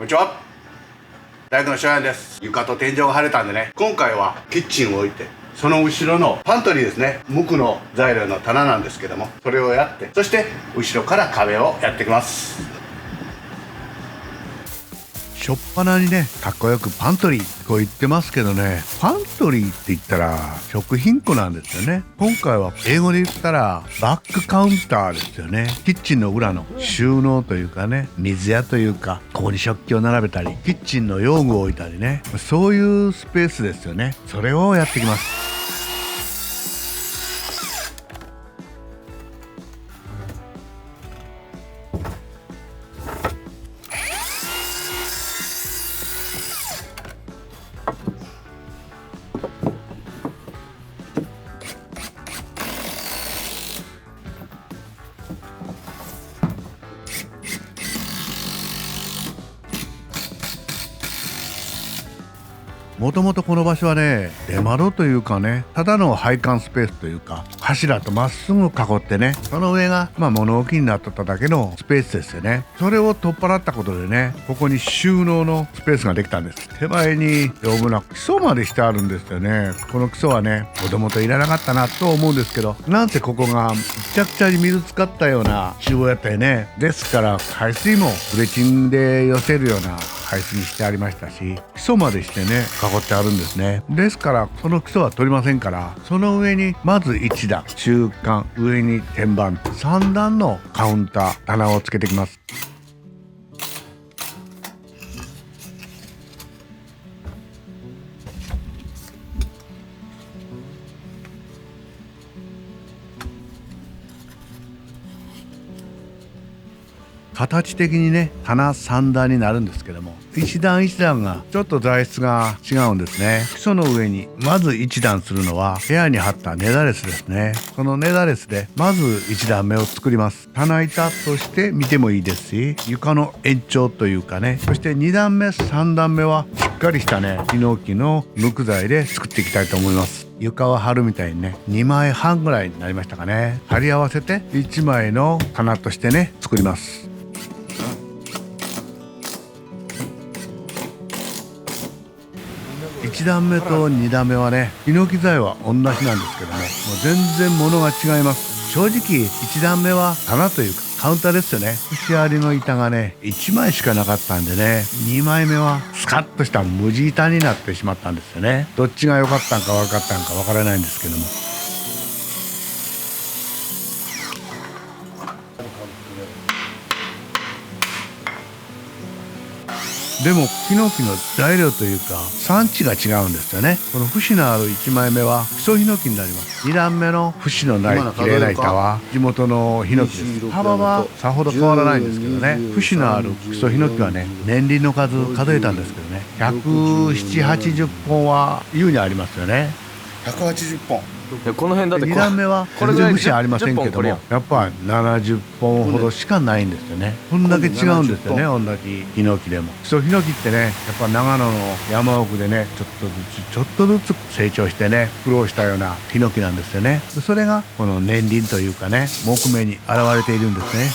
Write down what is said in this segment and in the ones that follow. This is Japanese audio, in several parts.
こんにちは。大工の翔也です。床と天井が晴れたんでね、今回はキッチンを置いて、その後ろのパントリーですね、無垢の材料の棚なんですけども、それをやって、そして後ろから壁をやっていきます。しょっぱなにね、かっこよくパントリーこう言ってますけどね、パントリーって言ったら食品庫なんですよね。今回は英語で言ったらバックカウンターですよね。キッチンの裏の収納というかね、水屋というか、ここに食器を並べたりキッチンの用具を置いたりね、そういうスペースですよね。それをやってきます。もともとこの場所はね、出窓というかね、ただの配管スペースというか、柱とまっすぐ囲ってね、その上が物置になっとっただけのスペースですよね。それを取っ払ったことでね、ここに収納のスペースができたんです。手前に余分な基礎までしてあるんですよね。この基礎はね、もともといらなかったなと思うんですけど、なんせここがむちゃくちゃに水使ったような厨房やったよね。ですから排水もフレチンで寄せるような排水にしてありましたし、基礎までしてね囲ってあるんですね。ですからその基礎は取りませんから、その上にまず1段、中間、上に天板、3段のカウンター、棚をつけてきます。形的にね、棚3段になるんですけども、1段1段がちょっと材質が違うんですね。基礎の上にまず1段するのは部屋に貼った根太レスですね。その根太レスでまず1段目を作ります。棚板として見てもいいですし、床の延長というかね、そして2段目3段目はしっかりしたね、ヒノキの無垢材で作っていきたいと思います。床を張るみたいにね、2枚半ぐらいになりましたかね。貼り合わせて1枚の棚としてね作ります。1段目と2段目はね、ヒノキ材は同じなんですけども、もう全然物が違います。正直1段目は棚というかカウンターですよね。節ありの板がね1枚しかなかったんでね、2枚目はスカッとした無地板になってしまったんですよね。どっちが良かったんか悪かったんかわからないんですけども、でもヒノキの材料というか産地が違うんですよね。この節のある1枚目はクソヒノキになります。2段目の節のない綺麗な板は地元のヒノキです。幅はさほど変わらないんですけどね、節のあるクソヒノキはね、年輪の数数えたんですけどね、170、80本は優にありますよね。180本。この辺だって2段目は全然節ありませんけども、10やっぱり70本ほどしかないんですよね。こんだけ違うんですよね、同じヒノキでも。クソヒノキってね、やっぱ長野の山奥でね、ちょっとずつ成長してね、苦労したようなヒノキなんですよね。それがこの年輪というかね、木目に現れているんですね。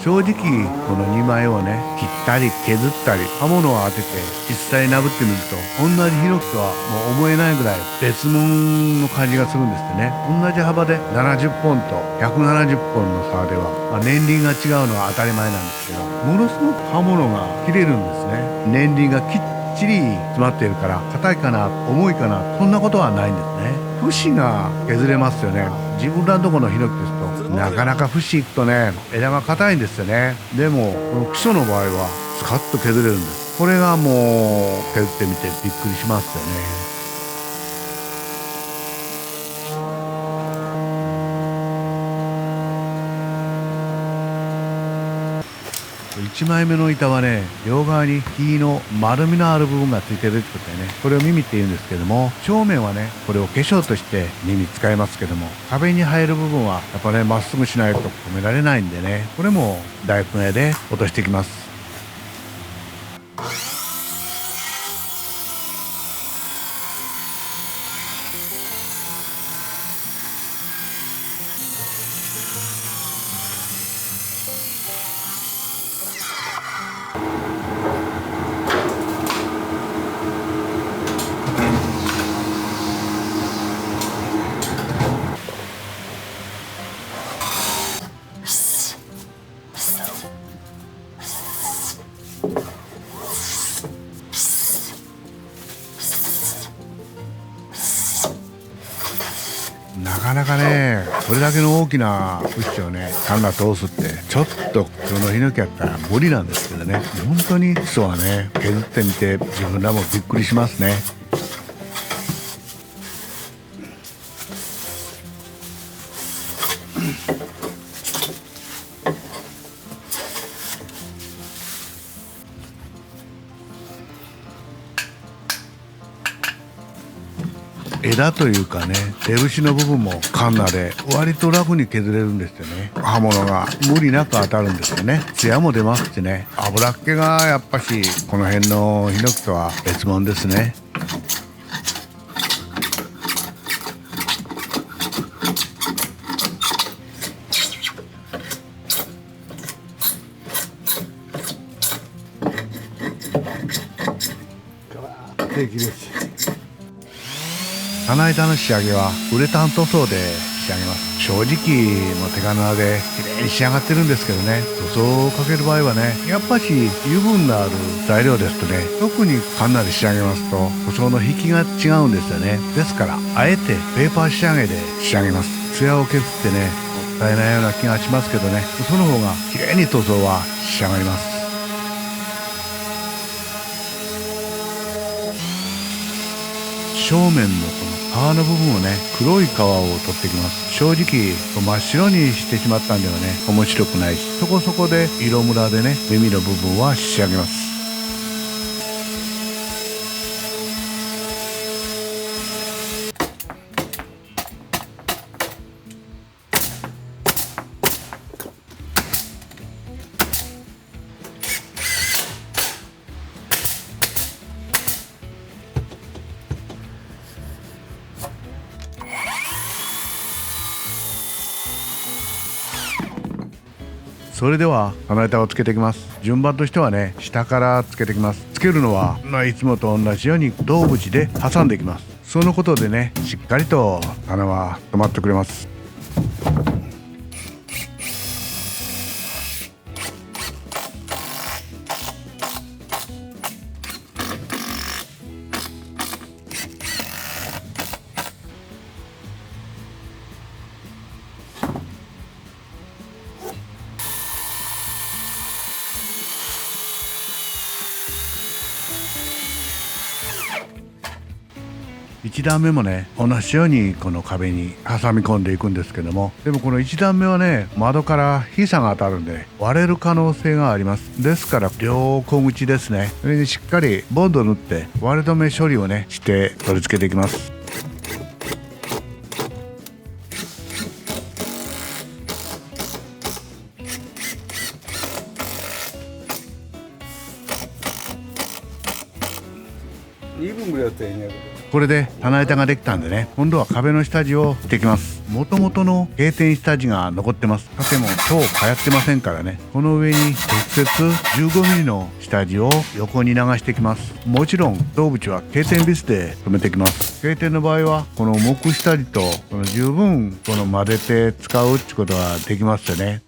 正直この2枚をね切ったり削ったり刃物を当てて実際に殴ってみると、同じヒノキとはもう思えないぐらい別物の感じがするんですよね。同じ幅で70本と170本の差では、年輪が違うのは当たり前なんですけど、ものすごく刃物が切れるんですね。年輪がきっちり詰まっているから、硬いかな重いかなそんなことはないんですね。節が削れますよね。自分らのところのヒノキですとなかなか節いくとね、枝が硬いんですよね。でもこの基礎の場合はスカッと削れるんです。これがもう削ってみてびっくりしますよね。1枚目の板はね、両側に木の丸みのある部分がついてるってことでね、これを耳って言うんですけども、正面はねこれを化粧として耳使いますけども、壁に入る部分はやっぱねまっすぐしないと止められないんでね、これも大工の絵で落としていきます。なかなかねこれだけの大きなクッションをねカンナ通すってちょっと普通のヒノキやったら無理なんですけどね、本当に基礎はね削ってみて自分らもびっくりしますね。枝というかね、出節の部分もカンナで割と楽に削れるんですよね。刃物が無理なく当たるんですよね。艶も出ますしね、油っ気がやっぱしこの辺のヒノキとは別物ですね。平気です。棚板の仕上げはウレタン塗装で仕上げます。正直もう手金で綺麗に仕上がってるんですけどね、塗装をかける場合はねやっぱし油分のある材料ですとね、特にカンナで仕上げますと塗装の引きが違うんですよね。ですからあえてペーパー仕上げで仕上げます。艶を削ってねもったいないような気がしますけどね、その方が綺麗に塗装は仕上がります。正面のこの皮の部分をね黒い皮を取ってきます。正直真っ白にしてしまったんではね面白くないし、そこそこで色ムラでね耳の部分は仕上げます。それでは金板をつけていきます。順番としてはね下からつけていきます。つけるのはいつもと同じように胴縁で挟んでいきます。そのことでねしっかりと棚は止まってくれます。1段目もね同じようにこの壁に挟み込んでいくんですけども、でもこの1段目はね窓から日差が当たるんで割れる可能性があります。ですから両小口ですね、それにしっかりボンド塗って割れ止め処理をねして取り付けていきます。2分ぐらいやったらいいんやけど。これで棚板ができたんでね、今度は壁の下地をしていきます。元々の閉店下地が残ってます。縦も超通ってませんからね、この上に直接 15mm の下地を横に流していきます。もちろん胴縁は経典ビスで留めていきます。経典の場合はこの木下地とこの十分この混ぜて使うってことができますよね。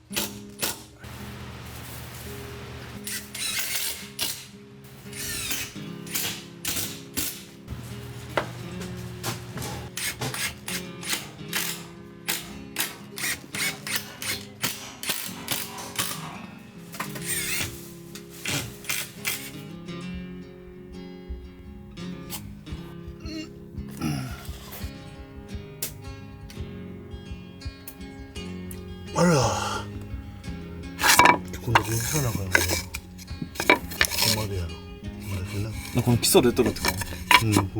あら、今度勉強なあかんね。この基礎レトロってか。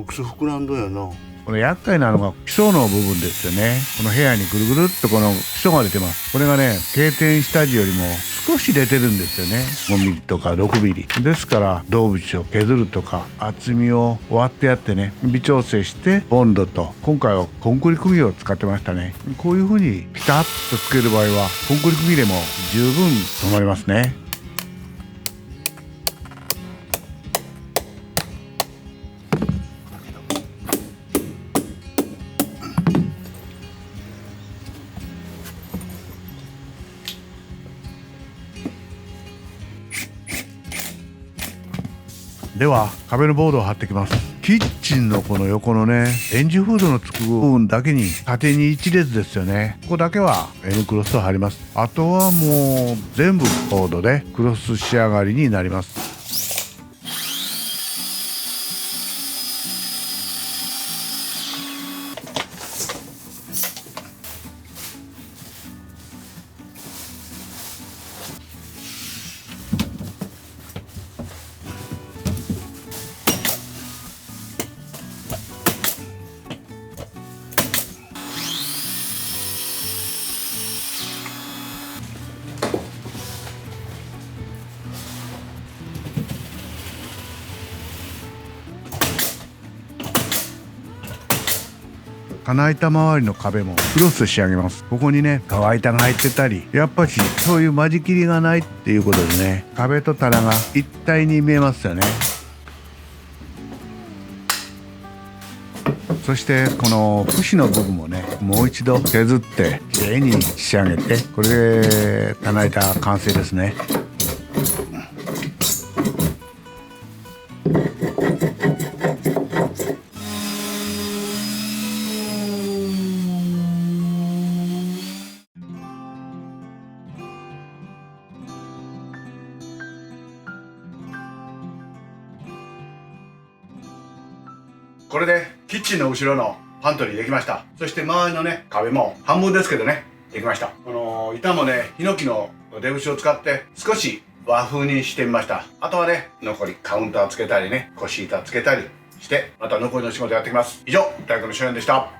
クソ膨らんどんやな。この厄介なのが基礎の部分ですよね。この部屋にぐるぐるっとこの基礎が出てます。これがね、経典下地よりも少し出てるんですよね。5ミリとか6ミリ。ですから銅縁を削るとか厚みを割ってやってね、微調整してボンドと、今回はコンクリ釘を使ってましたね。こういう風にピタッとつける場合はコンクリ釘でも十分止まりますね。では壁のボードを貼ってきます。キッチンのこの横のね、レンジフードのつく部分だけに縦に一列ですよね。ここだけは N クロスを貼ります。あとはもう全部ボードでクロス仕上がりになります。金板周りの壁もクロス仕上げます。ここにね、乾板が入ってたり、やっぱしそういう間仕切りがないっていうことでね、壁と棚が一体に見えますよね。そしてこの節の部分もね、もう一度削ってきれいに仕上げて、これで棚板完成ですね。これでキッチンの後ろのパントリーできました。そして周りのね、壁も半分ですけどね、できました。この板もね、ヒノキの出節を使って少し和風にしてみました。あとはね、残りカウンターつけたりね、腰板つけたりして、また残りの仕事やってきます。以上、大工のしょやんでした。